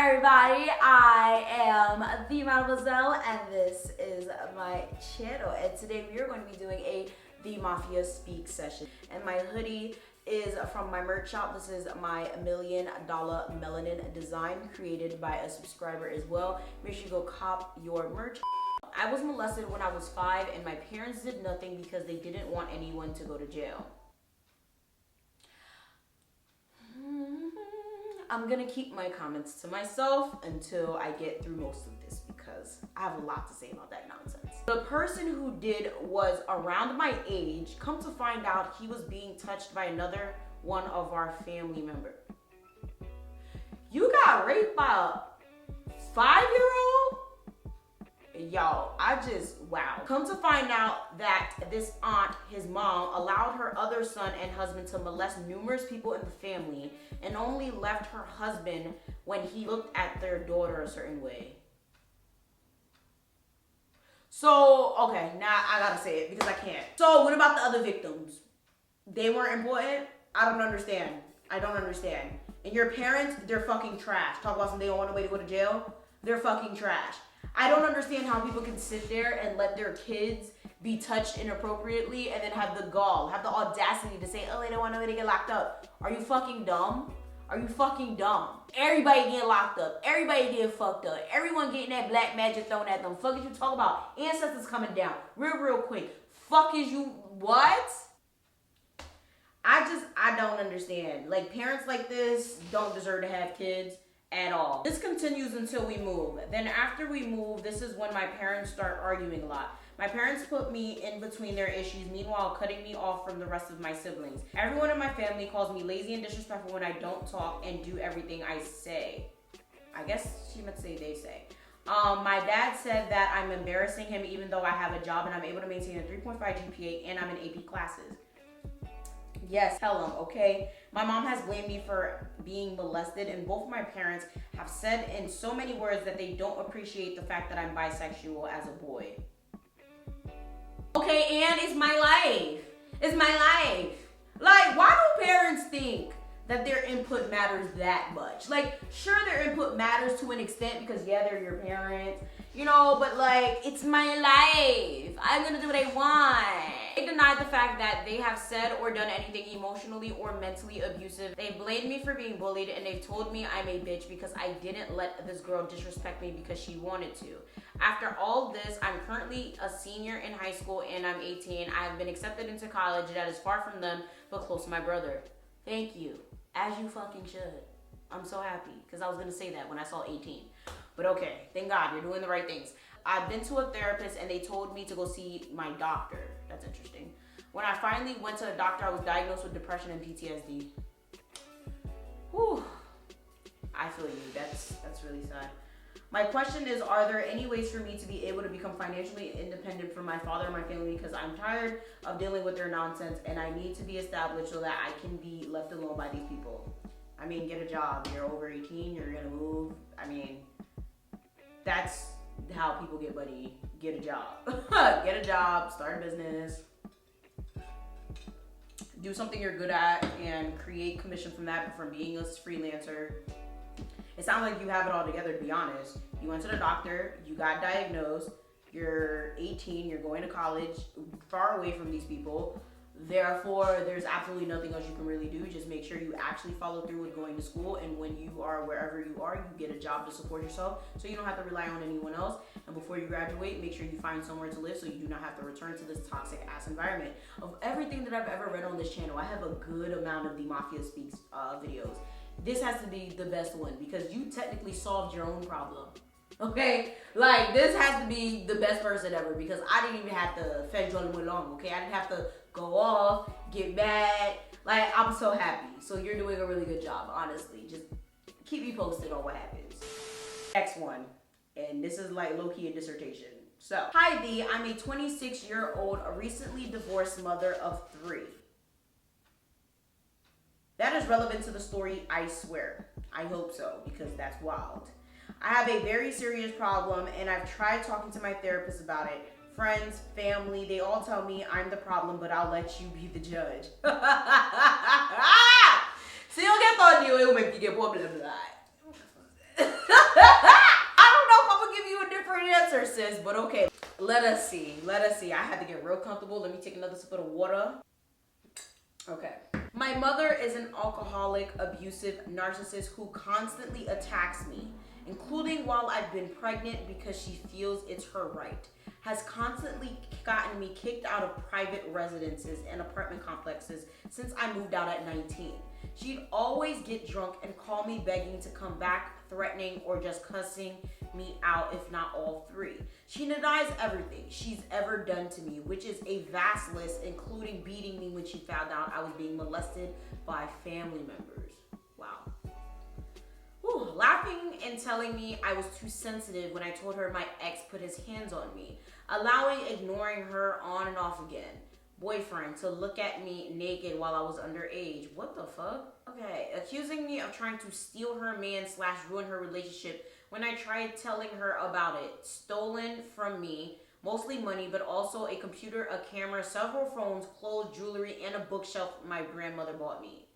everybody, I am the Mademoiselle and this is my channel, and today we are going to be doing a The Mafia Speaks session, and my hoodie is from my merch shop. This is my $1 million melanin design created by a subscriber as well. Make sure you go cop your merch. I was molested when I was 5 and my parents did nothing because they didn't want anyone to go to jail. I'm gonna keep my comments to myself until I get through most of this because I have a lot to say about that nonsense. The person who did was around my age. Come to find out, he was being touched by another one of our family members. You got raped by a 5-year-old? Yo, wow. Come to find out that this aunt, his mom, allowed her other son and husband to molest numerous people in the family and only left her husband when he looked at their daughter a certain way. So, okay, now I gotta say it because I can't. So, what about the other victims? They weren't important? I don't understand. I don't understand. And your parents, they're fucking trash. Talk about some they don't want nobody to go to jail. They're fucking trash. I don't understand how people can sit there and let their kids be touched inappropriately and then have the gall, have the audacity to say, oh, they don't want nobody to get locked up. Are you fucking dumb? Are you fucking dumb? Everybody getting locked up. Everybody getting fucked up. Everyone getting that black magic thrown at them. Fuck is you talking about? Ancestors coming down. Real quick. Fuck is you, what? I don't understand. Like, parents like this don't deserve to have kids at all. This continues until we move. Then after we move, this is when my parents start arguing a lot. My parents put me in between their issues, meanwhile cutting me off from the rest of my siblings. Everyone in my family calls me lazy and disrespectful when I don't talk and do everything I say. I guess she meant to say they say. My dad said that I'm embarrassing him even though I have a job and I'm able to maintain a 3.5 GPA and I'm in AP classes. Yes, tell him, okay? My mom has blamed me for being molested, and both of my parents have said in so many words that they don't appreciate the fact that I'm bisexual as a boy. Okay, and it's my life. It's my life. Like, why do parents think that their input matters that much? Like, sure, their input matters to an extent because, yeah, they're your parents, you know, but like, it's my life. I'm gonna do what I want. They denied the fact that they have said or done anything emotionally or mentally abusive. They blamed me for being bullied and they've told me I'm a bitch because I didn't let this girl disrespect me because she wanted to. After all this, I'm currently a senior in high school and I'm 18. I've been accepted into college that is far from them but close to my brother. Thank you. As you fucking should. I'm so happy because I was gonna say that when I saw 18. But okay, thank God, you're doing the right things. I've been to a therapist and they told me to go see my doctor. That's interesting. When I finally went to a doctor, I was diagnosed with depression and PTSD. Whew. I feel you, that's really sad. My question is, are there any ways for me to be able to become financially independent from my father and my family because I'm tired of dealing with their nonsense and I need to be established so that I can be left alone by these people? I mean, get a job. You're over 18, you're gonna move. I mean, that's how people get money. Get a job. Get a job, start a business, do something you're good at and create commission from that from being a freelancer. It sounds like you have it all together, to be honest. You went to the doctor, you got diagnosed, you're 18, you're going to college, far away from these people. Therefore, there's absolutely nothing else you can really do. Just make sure you actually follow through with going to school, and when you are wherever you are, you get a job to support yourself so you don't have to rely on anyone else. And before you graduate, make sure you find somewhere to live so you do not have to return to this toxic ass environment. Of everything that I've ever read on this channel, I have a good amount of the Mafia Speaks videos. This has to be the best one because you technically solved your own problem. Okay, like this has to be the best person ever because I didn't even have to fetch all the way long. Okay, I didn't have to go off, get mad. Like, I'm so happy. So you're doing a really good job, honestly. Just keep me posted on what happens. Next one, and this is like low-key a dissertation. So, hi V, I'm a 26-year-old, recently divorced mother of 3. That is relevant to the story, I swear. I hope so, because that's wild. I have a very serious problem, and I've tried talking to my therapist about it. Friends, family, they all tell me I'm the problem, but I'll let you be the judge. Si yo get on you, it will make you get problem. sis, but okay. Let us see. I had to get real comfortable. Let me take another sip of water. Okay. My mother is an alcoholic, abusive narcissist who constantly attacks me, including while I've been pregnant because she feels it's her right. Has constantly gotten me kicked out of private residences and apartment complexes since I moved out at 19. She'd always get drunk and call me begging to come back, threatening or just cussing me out, if not all three. She denies everything she's ever done to me, which is a vast list, including beating me when she found out I was being molested by family members. Wow. Whew. Laughing and telling me I was too sensitive when I told her my ex put his hands on me. Ignoring her on and off again. Boyfriend to look at me naked while I was underage. What the fuck? Okay. Accusing me of trying to steal her man / ruin her relationship when I tried telling her about it. Stolen from me, mostly money, but also a computer, a camera, several phones, clothes, jewelry, and a bookshelf my grandmother bought me.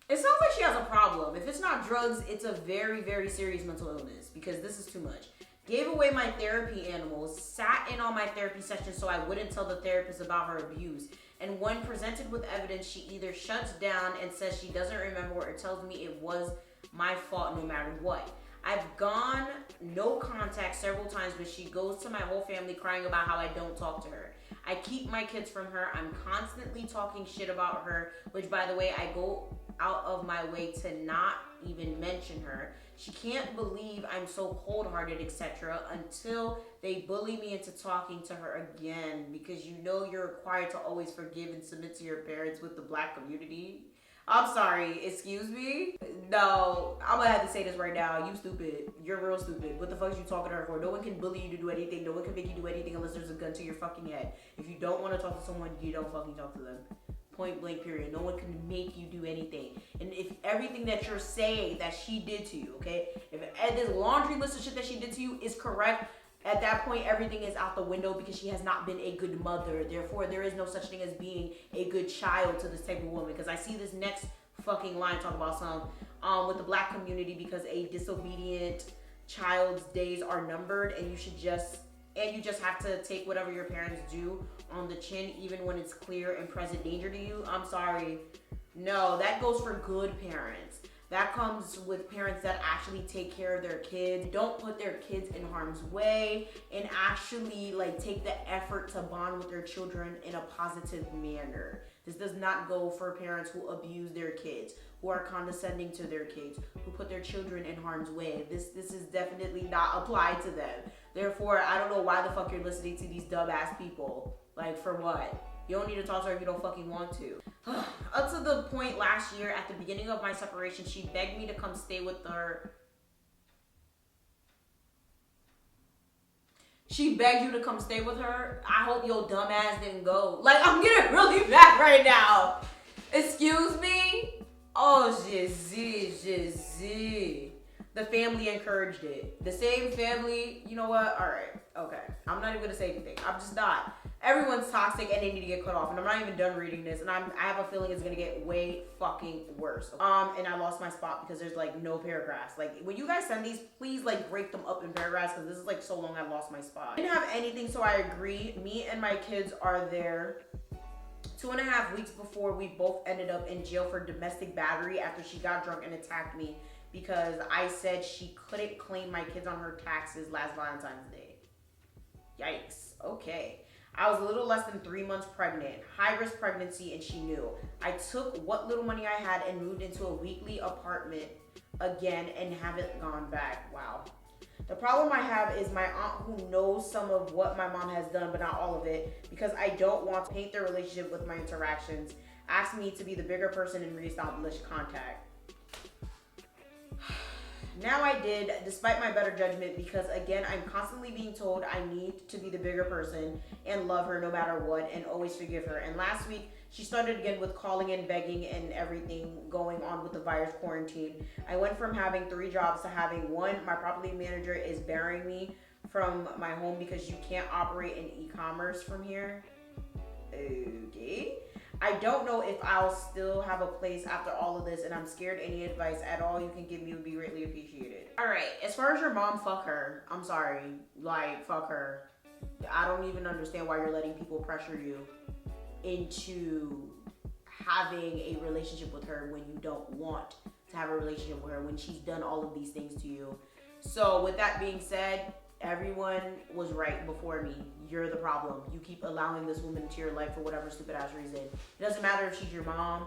It sounds like she has a problem. If it's not drugs, it's a very, very serious mental illness, because this is too much. Gave away my therapy animals, sat in on my therapy session so I wouldn't tell the therapist about her abuse. And when presented with evidence, she either shuts down and says she doesn't remember or tells me it was my fault no matter what. I've gone no contact several times, but she goes to my whole family crying about how I don't talk to her. I keep my kids from her. I'm constantly talking shit about her, which, by the way, I go out of my way to not even mention her. She can't believe I'm so cold-hearted, etc. until they bully me into talking to her again, because you know you're required to always forgive and submit to your parents with the Black community. I'm sorry, excuse me? No, I'm gonna have to say this right now. You stupid. You're real stupid. What the fuck is you talking to her for? No one can bully you to do anything. No one can make you do anything unless there's a gun to your fucking head. If you don't want to talk to someone, you don't fucking talk to them. Point blank, period. No one can make you do anything. And if everything that you're saying that she did to you, okay? If this laundry list of shit that she did to you is correct, at that point, everything is out the window because she has not been a good mother. Therefore, there is no such thing as being a good child to this type of woman. Because I see this next fucking line talk about some with the Black community, because a disobedient child's days are numbered, and you just have to take whatever your parents do on the chin, even when it's clear and present danger to you. I'm sorry. No, that goes for good parents. That comes with parents that actually take care of their kids, don't put their kids in harm's way, and actually take the effort to bond with their children in a positive manner. This does not go for parents who abuse their kids, who are condescending to their kids, who put their children in harm's way. This is definitely not applied to them. Therefore, I don't know why the fuck you're listening to these dumbass people. For what? You don't need to talk to her if you don't fucking want to. Up to the point last year, at the beginning of my separation, she begged me to come stay with her. She begged you to come stay with her? I hope your dumb ass didn't go. I'm getting really mad right now. Excuse me? Oh, je. The family encouraged it. The same family, you know what? All right, okay. I'm not even gonna say anything. I'm just not. Everyone's toxic and they need to get cut off. And I'm not even done reading this. And I have a feeling it's gonna get way fucking worse. And I lost my spot because there's no paragraphs. When you guys send these, please break them up in paragraphs, because this is so long I lost my spot. I didn't have anything, so I agree. Me and my kids are there. 2.5 weeks before we both ended up in jail for domestic battery after she got drunk and attacked me because I said she couldn't claim my kids on her taxes last Valentine's Day. Yikes. Okay. I was a little less than 3 months pregnant, high-risk pregnancy, and she knew. I took what little money I had and moved into a weekly apartment again and haven't gone back. Wow. The problem I have is my aunt, who knows some of what my mom has done, but not all of it, because I don't want to paint their relationship with my interactions, asked me to be the bigger person and reestablish contact. Now I did, despite my better judgment, because again, I'm constantly being told I need to be the bigger person and love her no matter what and always forgive her. And last week, she started again with calling and begging and everything going on with the virus quarantine. I went from having 3 jobs to having 1. My property manager is barring me from my home because you can't operate in e-commerce from here. Okay. I don't know if I'll still have a place after all of this, and I'm scared any advice at all you can give me would be greatly appreciated. All right, as far as your mom, fuck her. I'm sorry, like, fuck her. I don't even understand why you're letting people pressure you into having a relationship with her when you don't want to have a relationship with her, when she's done all of these things to you. So with that being said, everyone was right before me. You're the problem. You keep allowing this woman into your life for whatever stupid ass reason. It doesn't matter if she's your mom.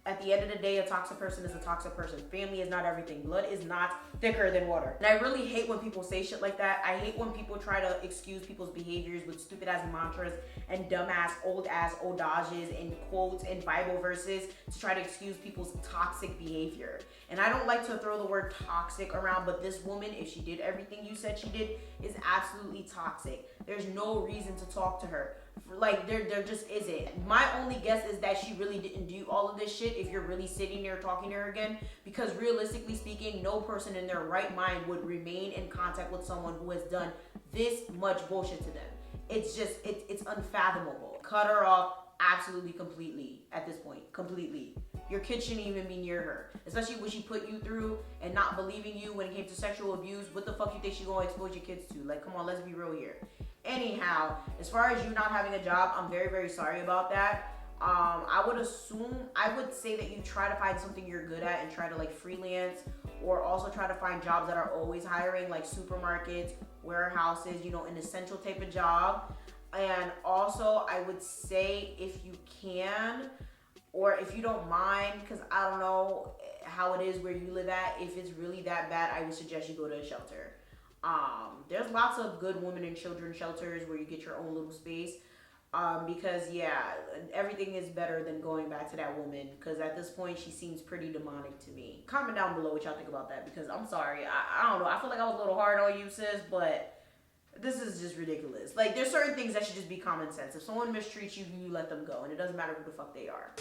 At the end of the day, a toxic person is a toxic person. Family is not everything. Blood is not thicker than water. And I really hate when people say shit like that. I hate when people try to excuse people's behaviors with stupid ass mantras and dumb ass, old ass adages and quotes and Bible verses to try to excuse people's toxic behavior. And I don't like to throw the word toxic around, but this woman, if she did everything you said she did, is absolutely toxic. There's no reason to talk to her. Like, there just isn't. My only guess is that she really didn't do all of this shit if you're really sitting there talking to her again, because realistically speaking, no person in their right mind would remain in contact with someone who has done this much bullshit to them. It's just, it's unfathomable. Cut her off absolutely completely at this point, completely. Your kid shouldn't even be near her, especially what she put you through and not believing you when it came to sexual abuse. What the fuck you think she gonna expose your kids to? Like, come on, let's be real here. Anyhow, as far as you not having a job, I'm very, very sorry about that. I would say that you try to find something you're good at and try to like freelance, or also try to find jobs that are always hiring, like supermarkets, warehouses, you know, an essential type of job. And also I would say, if you can, or if you don't mind, because I don't know how it is where you live at, if it's really that bad, I would suggest you go to a shelter. There's lots of good women and children shelters where you get your own little space. Because yeah, everything is better than going back to that woman, because at this point she seems pretty demonic to me. Comment down below what y'all think about that, because I'm sorry, I don't know, I feel like I was a little hard on you, sis, but this is just ridiculous. Like, there's certain things that should just be common sense. If someone mistreats you, you let them go, and it doesn't matter who the fuck they are.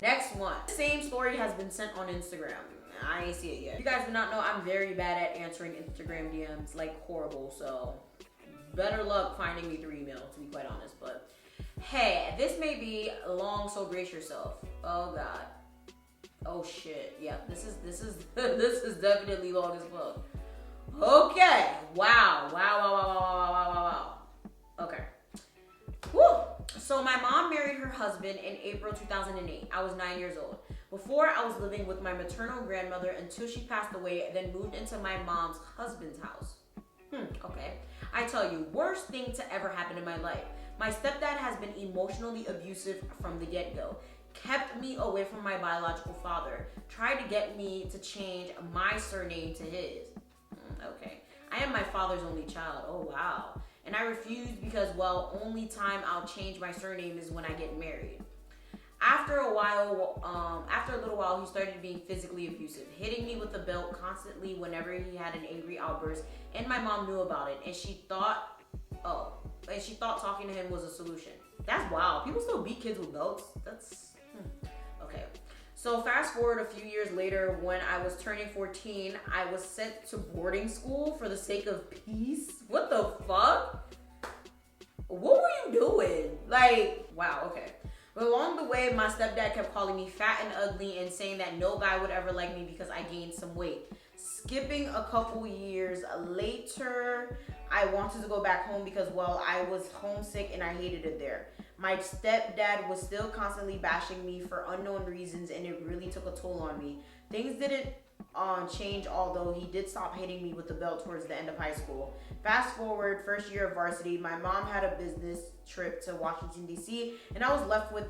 Next one. The same story has been sent on Instagram. I ain't see it yet. If you guys do not know, I'm very bad at answering Instagram DMs, like horrible, so better luck finding me through email, to be quite honest. But hey, this may be long, so brace yourself. Oh god. Oh shit. Yeah, this is this is definitely long as fuck. Okay. Wow. Okay. Woo. So my mom married her husband in April 2008. I was 9 years old. Before, I was living with my maternal grandmother until she passed away, then moved into my mom's husband's house. Okay. I tell you, worst thing to ever happen in my life. My stepdad has been emotionally abusive from the get-go. Kept me away from my biological father. Tried to get me to change my surname to his. Okay. I am my father's only child. Oh, wow. And I refused because, well, only time I'll change my surname is when I get married. After a little while, he started being physically abusive, hitting me with a belt constantly whenever he had an angry outburst, and my mom knew about it, and she thought talking to him was a solution. That's wild. People still beat kids with belts. That's okay. So fast forward a few years later, when I was turning 14, I was sent to boarding school for the sake of peace. What the fuck? What were you doing? Like, wow, okay. But along the way, my stepdad kept calling me fat and ugly and saying that no guy would ever like me because I gained some weight. Skipping a couple years later, I wanted to go back home because, well, I was homesick and I hated it there. My stepdad was still constantly bashing me for unknown reasons, and it really took a toll on me. Things didn't change, although he did stop hitting me with the belt towards the end of high school. Fast forward, first year of varsity, my mom had a business trip to Washington, D.C., and I was left with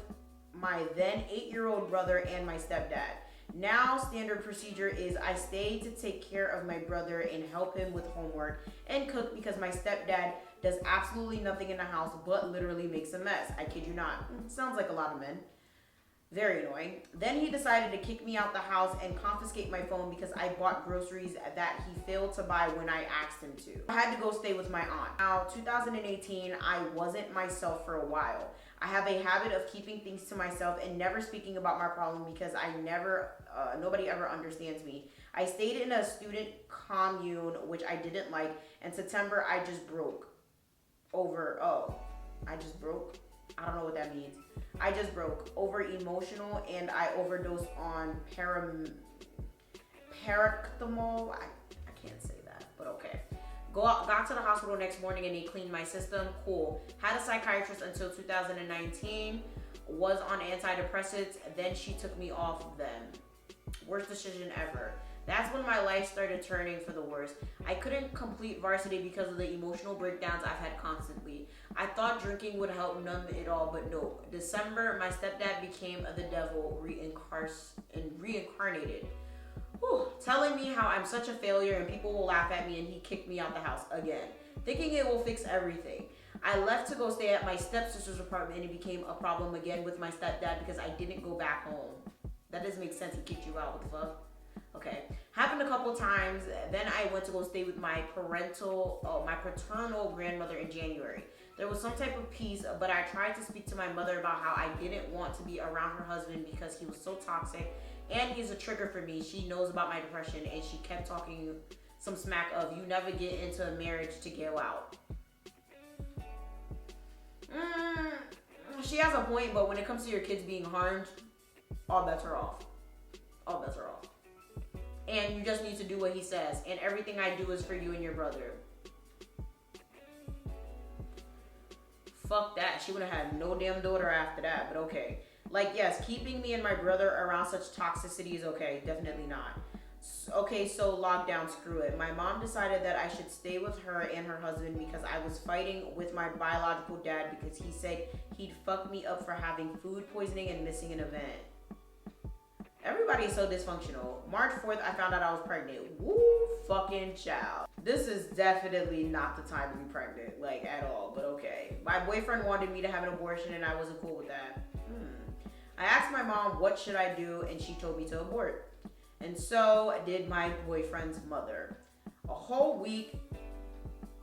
my then 8-year-old brother and my stepdad. Now, standard procedure is I stay to take care of my brother and help him with homework and cook because my stepdad does absolutely nothing in the house but literally makes a mess. I kid you not. Sounds like a lot of men. Very annoying. Then he decided to kick me out the house and confiscate my phone because I bought groceries that he failed to buy when I asked him to. I had to go stay with my aunt. Now, 2018, I wasn't myself for a while. I have a habit of keeping things to myself and never speaking about my problem because nobody ever understands me. I stayed in a student commune, which I didn't like. In September, I just broke. I don't know what that means. I just broke. Over emotional, and I overdosed on paracetamol. I can't say that, but okay. Got to the hospital next morning and they cleaned my system. Cool. Had a psychiatrist until 2019. Was on antidepressants. Then she took me off of them. Worst decision ever. That's when my life started turning for the worse. I couldn't complete varsity because of the emotional breakdowns I've had constantly. I thought drinking would help numb it all, but no. December, my stepdad became the devil reincarnated. Whew, telling me how I'm such a failure and people will laugh at me, and he kicked me out the house again, thinking it will fix everything. I left to go stay at my stepsister's apartment, and it became a problem again with my stepdad because I didn't go back home. That doesn't make sense. He kicked you out. What the fuck? Okay. Happened a couple times. Then I went to go stay with my paternal grandmother in January. There was some type of peace, but I tried to speak to my mother about how I didn't want to be around her husband because he was so toxic and he's a trigger for me. She knows about my depression and she kept talking some smack of, you never get into a marriage to go out. She has a point, but when it comes to your kids being harmed, all bets are off. All bets are off. And you just need to do what he says. And everything I do is for you and your brother. Fuck that. She would have had no damn daughter after that, but okay. Like, yes, keeping me and my brother around such toxicity is okay. Definitely not. Okay, so lockdown, screw it. My mom decided that I should stay with her and her husband because I was fighting with my biological dad because he said he'd fuck me up for having food poisoning and missing an event. Everybody's so dysfunctional. March 4th, I found out I was pregnant. Woo fucking child. This is definitely not the time to be pregnant, like, at all, but okay. My boyfriend wanted me to have an abortion and I wasn't cool with that. I asked my mom, what should I do? And she told me to abort. And so did my boyfriend's mother. A whole week,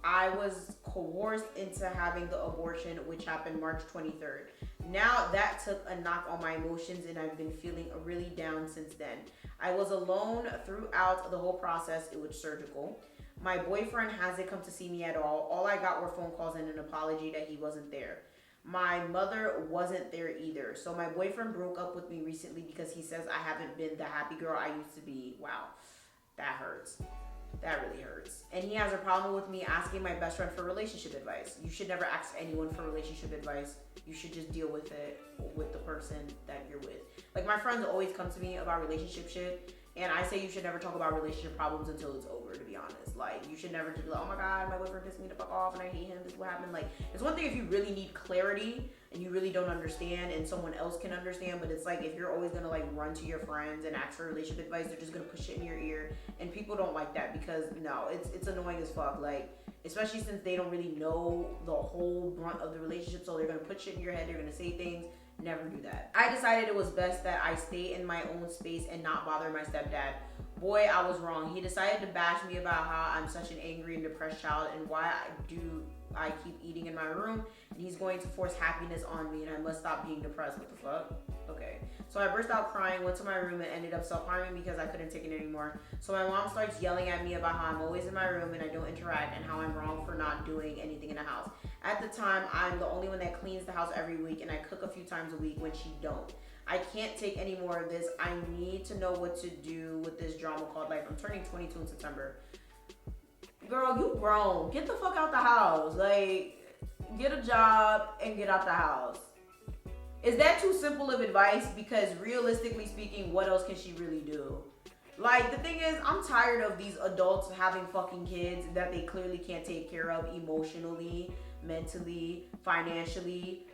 I was coerced into having the abortion, which happened March 23rd. Now that took a knock on my emotions and I've been feeling really down since then. I was alone throughout the whole process. It was surgical. My boyfriend hasn't come to see me at all. All I got were phone calls and an apology that he wasn't there. My mother wasn't there either. So my boyfriend broke up with me recently because he says I haven't been the happy girl I used to be. Wow, that hurts. That really hurts. And he has a problem with me asking my best friend for relationship advice. You should never ask anyone for relationship advice. You should just deal with it with the person that you're with. Like, my friends always come to me about relationship shit, and I say you should never talk about relationship problems until it's over, to be honest. Like, you should never just be like, oh my God, my boyfriend pissed me the fuck off and I hate him, this is what happened. Like, it's one thing if you really need clarity and you really don't understand and someone else can understand, but it's like, if you're always gonna like run to your friends and ask for relationship advice, they're just gonna push shit in your ear, and people don't like that because, no, it's annoying as fuck. Like, especially since they don't really know the whole brunt of the relationship, so they're gonna put shit in your head, they're gonna say things. Never do that. I decided it was best that I stay in my own space and not bother my stepdad. Boy, I was wrong. He decided to bash me about how I'm such an angry and depressed child and why I keep eating in my room, and he's going to force happiness on me and I must stop being depressed. What the fuck? Okay. So I burst out crying, went to my room, and ended up self-harming because I couldn't take it anymore. So my mom starts yelling at me about how I'm always in my room and I don't interact and how I'm wrong for not doing anything in the house. At the time, I'm the only one that cleans the house every week and I cook a few times a week when she don't. I can't take any more of this. I need to know what to do with this drama called life. I'm turning 22 in September. Girl, you grown. Get the fuck out the house. Like, get a job and get out the house. Is that too simple of advice? Because realistically speaking, what else can she really do? Like, the thing is, I'm tired of these adults having fucking kids that they clearly can't take care of emotionally, mentally, financially,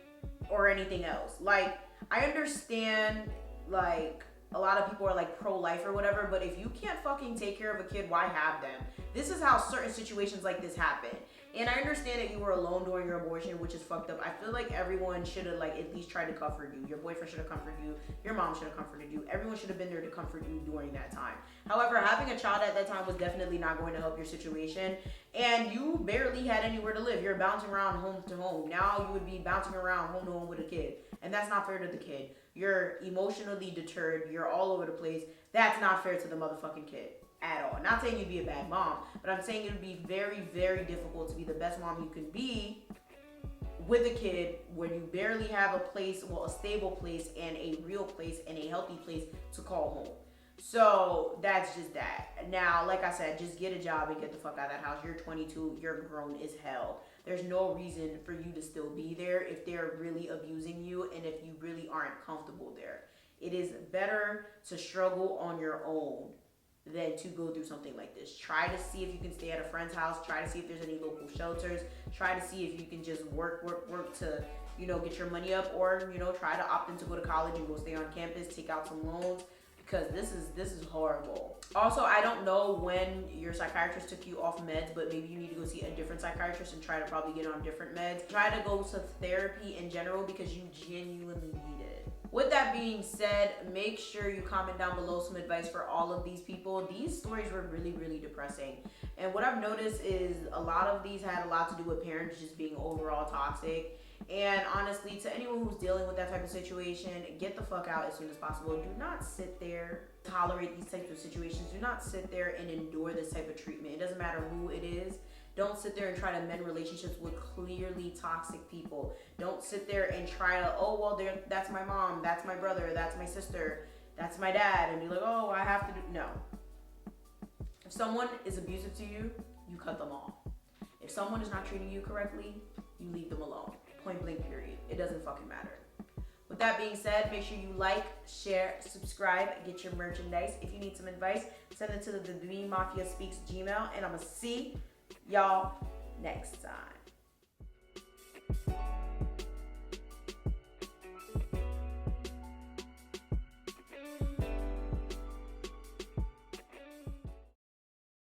or anything else. Like, I understand, like, a lot of people are like pro-life or whatever, but if you can't fucking take care of a kid, why have them? This is how certain situations like this happen. And I understand that you were alone during your abortion, which is fucked up. I feel like everyone should have like at least tried to comfort you. Your boyfriend should have comforted you. Your mom should have comforted you. Everyone should have been there to comfort you during that time. However, having a child at that time was definitely not going to help your situation. And you barely had anywhere to live. You're bouncing around home to home. Now you would be bouncing around home to home with a kid. And that's not fair to the kid. You're emotionally deterred. You're all over the place. That's not fair to the motherfucking kid at all. Not saying you'd be a bad mom, but I'm saying it would be very, very difficult to be the best mom you can be with a kid when you barely have a place, well, a stable place and a real place and a healthy place to call home. So that's just that. Now, like I said, just get a job and get the fuck out of that house. You're 22, you're grown as hell. There's no reason for you to still be there if they're really abusing you and if you really aren't comfortable there. It is better to struggle on your own than to go through something like this. Try to see if you can stay at a friend's house. Try to see if there's any local shelters. Try to see if you can just work to, you know, get your money up, or, you know, try to opt in to go to college and go stay on campus, take out some loans, because this is horrible. Also, I don't know when your psychiatrist took you off meds, but maybe you need to go see a different psychiatrist and try to probably get on different meds. Try to go to therapy in general because you genuinely need it. With that being said, make sure you comment down below some advice for all of these people. These stories were really, really depressing. And what I've noticed is a lot of these had a lot to do with parents just being overall toxic. And honestly, to anyone who's dealing with that type of situation, get the fuck out as soon as possible. Do not sit there, tolerate these types of situations. Do not sit there and endure this type of treatment. It doesn't matter who it is. Don't sit there and try to mend relationships with clearly toxic people. Don't sit there and try to, oh, well, that's my mom, that's my brother, that's my sister, that's my dad, and be like, oh, I have to do, no. If someone is abusive to you, you cut them off. If someone is not treating you correctly, you leave them alone. Point blank, period. It doesn't fucking matter. With that being said, make sure you like, share, subscribe, get your merchandise. If you need some advice, send it to the Mafia Speaks Gmail, and I'm gonna see y'all next time.